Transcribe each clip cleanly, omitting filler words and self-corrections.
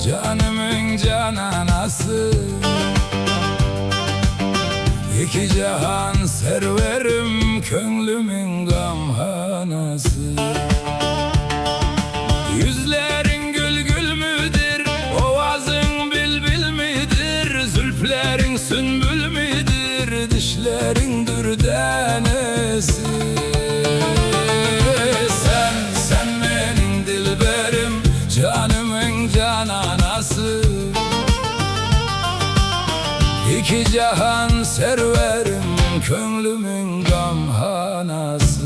Canımın cananası, iki cihan serverim, könlümün gamhanası. Yüzlerin gül gül müdür, ovazın bülbül midir? Zülflerin sünbül midir, dişlerin dürdanesi. Sen benim dilberim, canımın cananası, İki cihan serverim, könlümün gamhanası.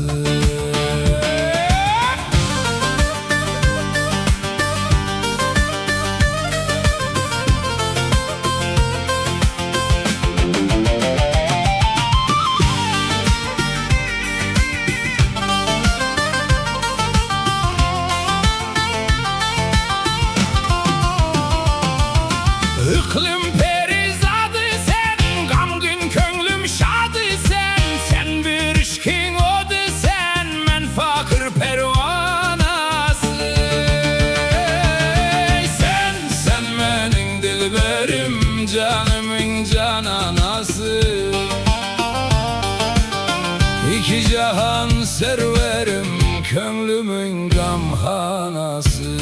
İklim perizadı sen, gam gün könlüm şadı sen. Sen bir işkin odu sen, men fakir pervanası. Sen benim dilberim, canımın cananası, İki cihan serverim, könlümün gamhanası.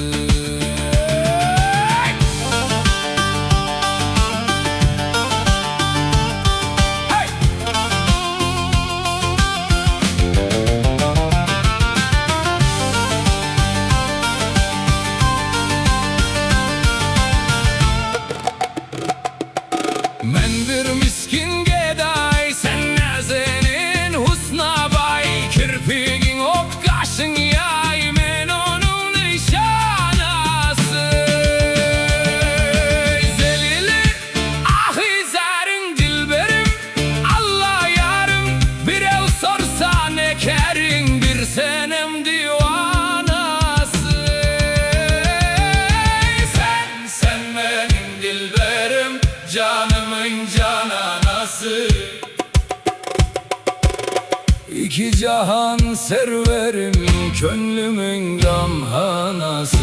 Men bir miskin geday, sen nazenin husna bay. Kirpigin ok, kaşın yay, men onun nişanası. Zelili ahizarın dilberim, Allah yarım. Bir ev sorsa ne kerin, bir senem divanası. Sen benim dilberim, canımın cananası, İki cihan serverim, könlümün gamhanası.